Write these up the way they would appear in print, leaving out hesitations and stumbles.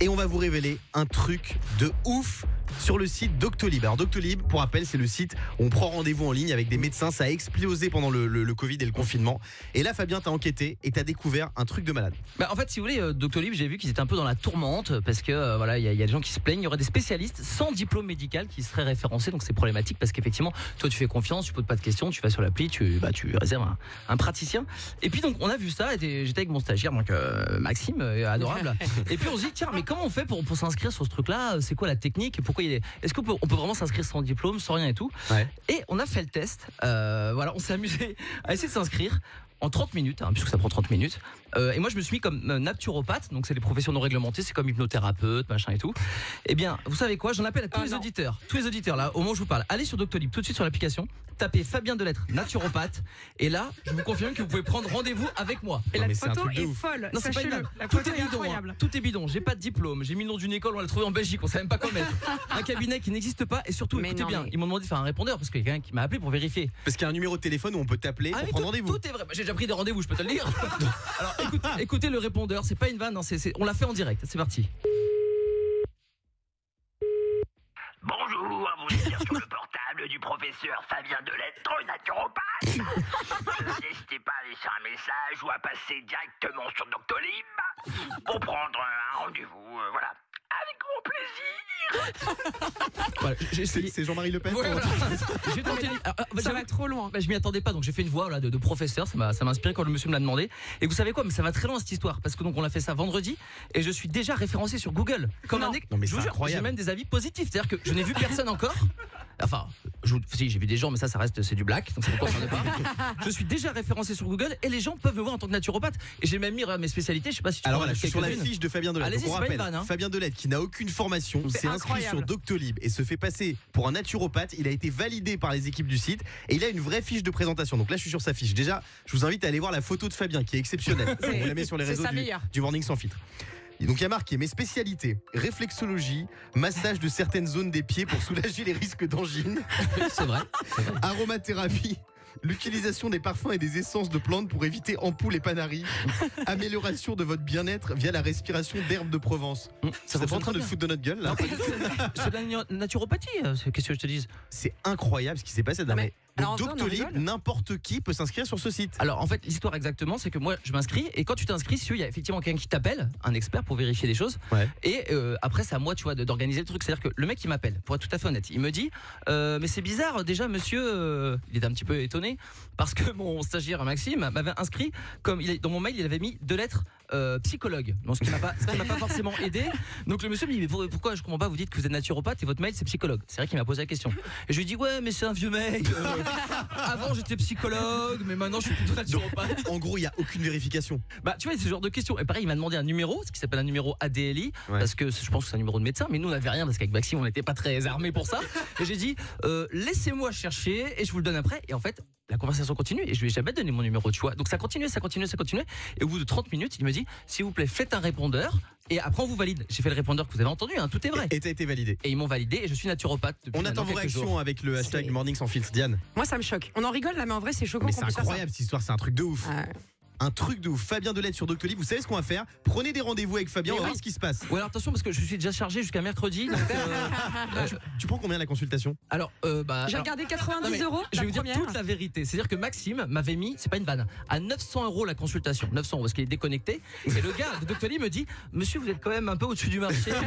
Et on va vous révéler un truc de ouf sur le site Doctolib. Alors Doctolib, pour rappel, c'est le site où on prend rendez-vous en ligne avec des médecins. Ça a explosé pendant le Covid et le confinement. Et là, Fabien, t'as enquêté et t'as découvert un truc de malade. En fait, si vous voulez, Doctolib, j'ai vu qu'ils étaient un peu dans la tourmente parce que voilà, il y a des gens qui se plaignent. Il y aurait des spécialistes sans diplôme médical qui seraient référencés, donc c'est problématique parce qu'effectivement, toi, tu fais confiance, tu poses pas de questions, tu vas sur l'appli, tu réserves un praticien. Et puis donc, on a vu ça. J'étais avec mon stagiaire, donc Maxime, adorable. Et puis on se dit, tiens, mais comment on fait pour s'inscrire sur ce truc-là? C'est quoi la technique? Pourquoi est-ce qu'on peut vraiment s'inscrire sans diplôme, sans rien et tout? Et on a fait le test. Voilà, on s'est amusé à essayer de s'inscrire en 30 minutes, puisque ça prend 30 minutes. Et moi, je me suis mis comme naturopathe, donc c'est les professions non réglementées, c'est comme hypnothérapeute, machin et tout. Eh bien, vous savez quoi? J'en appelle à tous les auditeurs, là, au moment où je vous parle. Allez sur Doctolib, tout de suite sur l'application, tapez Fabien Delettre, naturopathe, et là, je vous confirme que vous pouvez prendre rendez-vous avec moi. Et la photo est folle. Non, c'est pas une blague. Tout est bidon, tout est bidon. J'ai pas de diplôme, j'ai mis le nom d'une école, on l'a trouvé en Belgique, on sait même pas comment mettre. Un cabinet qui n'existe pas, et surtout, écoutez bien, ils m'ont demandé de faire un répondeur parce qu'il y a quelqu'un qui m'a appelé pour vérifier. Parce qu'il y a un numéro de téléphone où on peut t'appeler pour prendre rendez-vous. Tout est vrai. J'ai déjà pris des rendez-vous, je peux te le dire. Alors écoutez le répondeur, c'est pas une vanne, on l'a fait en direct. C'est parti. Bonjour, vous êtes bien sur le portable du professeur Fabien Delettre, naturopathe. N'hésitez pas à laisser un message ou à passer directement sur Doctolib pour prendre un rendez-vous, voilà. Avec grand plaisir. Voilà, c'est Jean-Marie Le Pen. Ouais, voilà. J'ai tenté. Ça va trop loin. Je m'y attendais pas, donc j'ai fait une voix de professeur. Ça m'a inspiré quand le monsieur me l'a demandé. Et vous savez quoi, mais ça va très loin cette histoire, parce que donc on a fait ça vendredi et je suis déjà référencé sur Google. Comme un non mais je vous c'est jure, incroyable. j'ai même des avis positifs. C'est-à-dire que je n'ai vu personne encore. Enfin, si j'ai vu des gens, mais ça reste, c'est du black, donc ça ne concerne pas. Je suis déjà référencé sur Google et les gens peuvent me voir en tant que naturopathe. Et j'ai même mis mes spécialités. Je sais pas si tu Alors voilà, je suis sur la fiche de Fabien Delettre. Allez-y, on c'est pas rappelle, une vanne, Fabien Delettre qui n'a aucune formation, s'est inscrit sur Doctolib et se fait passer pour un naturopathe. Il a été validé par les équipes du site et il a une vraie fiche de présentation. Donc là, je suis sur sa fiche. Déjà, je vous invite à aller voir la photo de Fabien qui est exceptionnelle. On vous la met sur les réseaux du Morning Sans Filtre. Et donc il y a marqué mes spécialités: réflexologie, massage de certaines zones des pieds pour soulager les risques d'angine. C'est vrai. Aromathérapie, l'utilisation des parfums et des essences de plantes pour éviter ampoules et panaries. Amélioration de votre bien-être via la respiration d'herbes de Provence. Ça n'est pas en train de foutre de notre gueule là? C'est de la naturopathie, qu'est-ce que je te dise? C'est incroyable ce qui s'est passé. Donc Doctolib, n'importe qui peut s'inscrire sur ce site. Alors en fait, l'histoire exactement, c'est que moi je m'inscris et quand tu t'inscris, il y a effectivement quelqu'un qui t'appelle, un expert pour vérifier des choses. Et après c'est à moi, tu vois, d'organiser le truc. C'est-à-dire que le mec qui m'appelle, pour être tout à fait honnête, il me dit mais c'est bizarre déjà monsieur, il était un petit peu étonné parce que mon stagiaire Maxime m'avait inscrit comme dans mon mail il avait mis 2 lettres psychologue. Donc ce qui m'a pas forcément aidé. Donc le monsieur me dit mais pourquoi je comprends pas, vous dites que vous êtes naturopathe et votre mail c'est psychologue. C'est vrai qu'il m'a posé la question. Et je lui dis ouais mais c'est un vieux mec. Avant j'étais psychologue mais maintenant je suis plutôt naturopathe. En gros il y a aucune vérification. Tu vois c'est ce genre de questions. Et pareil il m'a demandé un numéro, ce qui s'appelle un numéro ADLI parce que je pense que c'est un numéro de médecin, mais nous on n'avait rien parce qu'avec Maxime on n'était pas très armés pour ça. Et j'ai dit laissez-moi chercher et je vous le donne après. Et en fait la conversation continue et je lui ai jamais donné mon numéro, tu vois. Donc ça continuait. Et au bout de 30 minutes, il me dit s'il vous plaît, faites un répondeur et après on vous valide. J'ai fait le répondeur que vous avez entendu, tout est vrai. Et t'as été validé. Et ils m'ont validé et je suis naturopathe depuis. On attend vos réactions avec le hashtag Morning Sans Filtre. Diane. Moi ça me choque. On en rigole là mais en vrai c'est choquant. Mais c'est incroyable cette histoire, c'est un truc de ouf. Un truc de ouf. Fabien Delettre sur Doctolib. Vous savez ce qu'on va faire? Prenez des rendez-vous avec Fabien, on va voir ce qui se passe. Ouais, alors attention parce que je suis déjà chargé jusqu'à mercredi. Donc, tu prends combien la consultation? Alors, j'ai regardé 90 €. Je vais vous dire toute la vérité. C'est-à-dire que Maxime m'avait mis, c'est pas une vanne, à 900 € la consultation. 900 € parce qu'il est déconnecté. Et le gars de Doctolib me dit monsieur, vous êtes quand même un peu au-dessus du marché. 900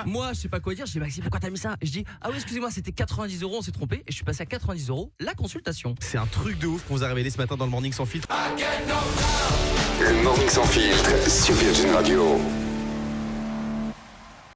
€. Moi, je sais pas quoi dire. Je dis Maxime, pourquoi t'as mis ça? Et je dis ah oui, excusez-moi, c'était 90 €, on s'est trompé. Et je suis passé à 90 € la consultation. C'est un truc de ouf qu'on vous a révélé ce matin dans le Morning Sans Filtre. Le Morning Sans Filtre sur Virgin Radio.